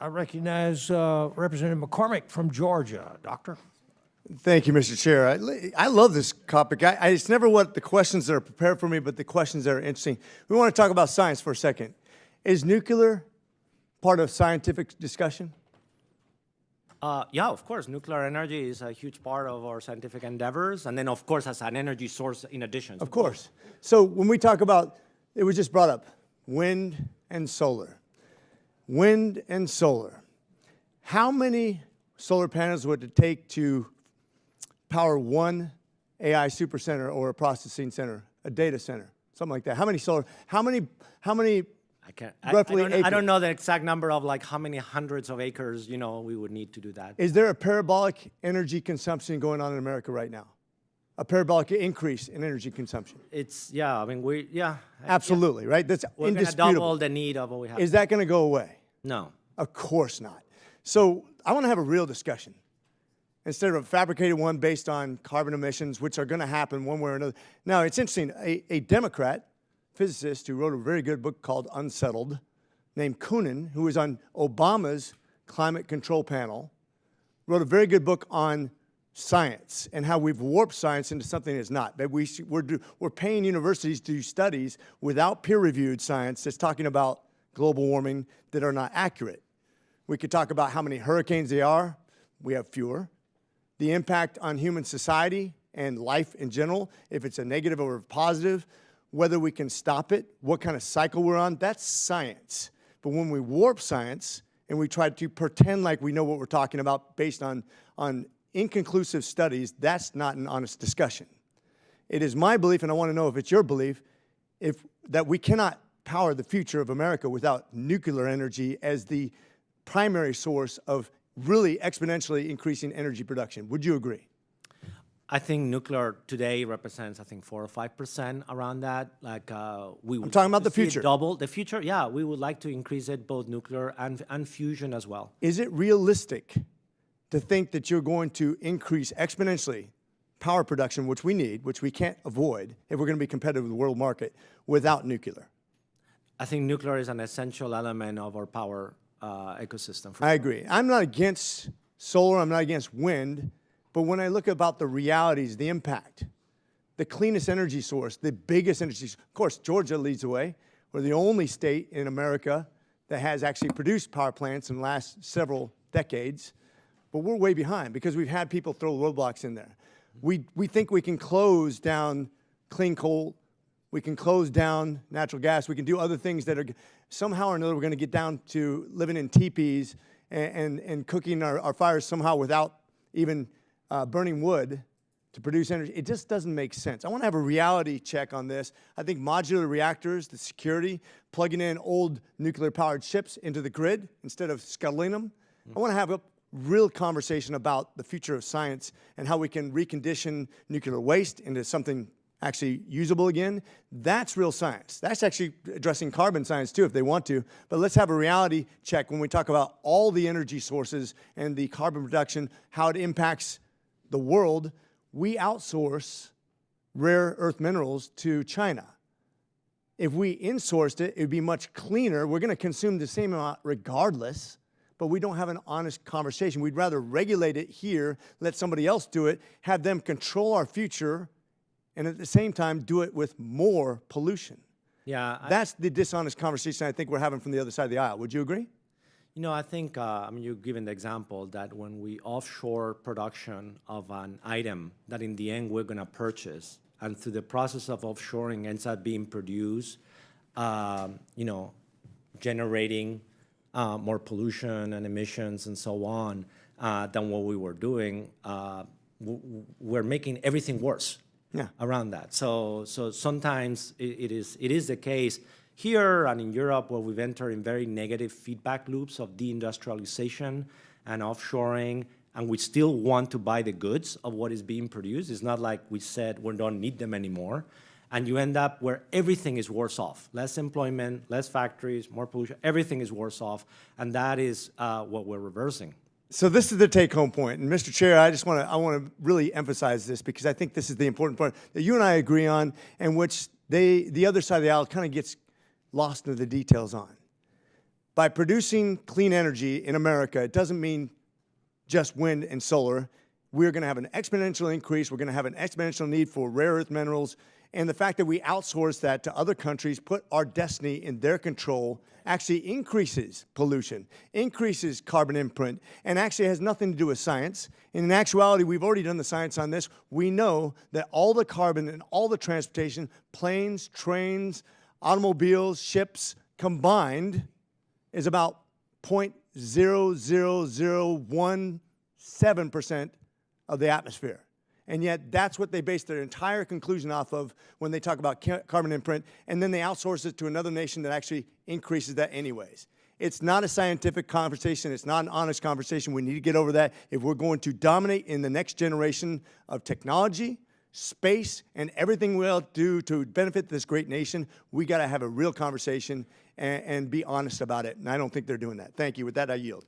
I recognize Representative McCormick from Georgia. Doctor? Thank you, Mr. Chair. I love this topic. It's never what the questions that are prepared for me, but the questions that are interesting. We want to talk about science for a second. Is nuclear part of scientific discussion? Yeah, of course. Nuclear energy is a huge part of our scientific endeavors, and then, of course, as an energy source in addition. Of course. So when we talk about, it was just brought up, wind and solar. Wind and solar. How many solar panels would it take to power one AI supercenter or a processing center, a data center, something like that? How many solar, how many roughly acres? I don't know the exact number of like how many hundreds of acres, you know, we would need to do that. Is there a parabolic energy consumption going on in America right now? A parabolic increase in energy consumption? Yeah, I mean, yeah. Absolutely, right? That's We're indisputable. going to double the need of what we have. Is that going to go away? No. Of course not. So I want to have a real discussion instead of a fabricated one based on carbon emissions, which are going to happen one way or another. Now, it's interesting. A Democrat physicist who wrote a very good book called Unsettled, named Coonan, who was on Obama's climate control panel, wrote a very good book on science and how we've warped science into something it's not. That we're paying universities to do studies without peer-reviewed science that's talking about global warming that are not accurate. We could talk about how many hurricanes there are. We have fewer. The impact on human society and life in general, if it's a negative or a positive, whether we can stop it, what kind of cycle we're on, that's science. But when we warp science and we try to pretend like we know what we're talking about based on inconclusive studies, that's not an honest discussion. It is my belief, and I want to know if it's your belief, that we cannot power the future of America without nuclear energy as the primary source of really exponentially increasing energy production. Would you agree? I think nuclear today represents, I think, 4 or 5% around that. Like we would. I'm talking about the future. Double the future. Yeah, we would like to increase it, both nuclear and fusion as well. Is it realistic to think that you're going to increase exponentially power production, which we need, which we can't avoid if we're going to be competitive with the world market, without nuclear? I think nuclear is an essential element of our power ecosystem. I agree. I'm not against solar. I'm not against wind. But when I look about the realities, the impact, the cleanest energy source, the biggest energy source, of course, Georgia leads the way. We're the only state in America that has actually produced power plants in the last several decades. But we're way behind because we've had people throw roadblocks in there. We think we can close down clean coal. We can close down natural gas. We can do other things that are somehow or another we're going to get down to living in teepees and cooking our fires somehow without even burning wood to produce energy. It just doesn't make sense. I want to have a reality check on this. I think modular reactors, the security, plugging in old nuclear-powered ships into the grid instead of scuttling them. I want to have a real conversation about the future of science and how we can recondition nuclear waste into something actually usable again. That's real science. That's actually addressing carbon science too if they want to. But let's have a reality check when we talk about all the energy sources and the carbon production, how it impacts the world. We outsource rare earth minerals to China. If we insourced it, it would be much cleaner. We're going to consume the same amount regardless, but we don't have an honest conversation. We'd rather regulate it here, let somebody else do it, have them control our future, and at the same time do it with more pollution. Yeah, that's the dishonest conversation I think we're having from the other side of the aisle. Would you agree? You know, I think, I mean, you've given the example that when we offshore production of an item that in the end we're going to purchase, and through the process of offshoring ends up being produced, you know, generating more pollution and emissions and so on than what we were doing, we're making everything worse. Yeah. Around that. So sometimes it is the case here and in Europe where we've entered in very negative feedback loops of deindustrialization and offshoring, and we still want to buy the goods of what is being produced. It's not like we said we don't need them anymore. And you end up where everything is worse off. Less employment, less factories, more pollution, everything is worse off. And that is what we're reversing. So this is the take-home point. And Mr. Chair, I want to really emphasize this because I think this is the important part that you and I agree on and which the other side of the aisle kind of gets lost in the details on. by producing clean energy in America, it doesn't mean just wind and solar. We're going to have an exponential increase. We're going to have an exponential need for rare earth minerals. And the fact that we outsource that to other countries, put our destiny in their control, actually increases pollution, increases carbon imprint, and actually has nothing to do with science. And in actuality, we've already done the science on this. We know that all the carbon and all the transportation, planes, trains, automobiles, ships combined is about 0.00017% of the atmosphere. And yet that's what they base their entire conclusion off of when they talk about carbon imprint, and then they outsource it to another nation that actually increases that anyways. It's not a scientific conversation. It's not an honest conversation. We need to get over that if we're going to dominate in the next generation of technology, space, and everything we'll do to benefit this great nation. We got to have a real conversation and be honest about it, and I don't think they're doing that. Thank you. With that, I yield.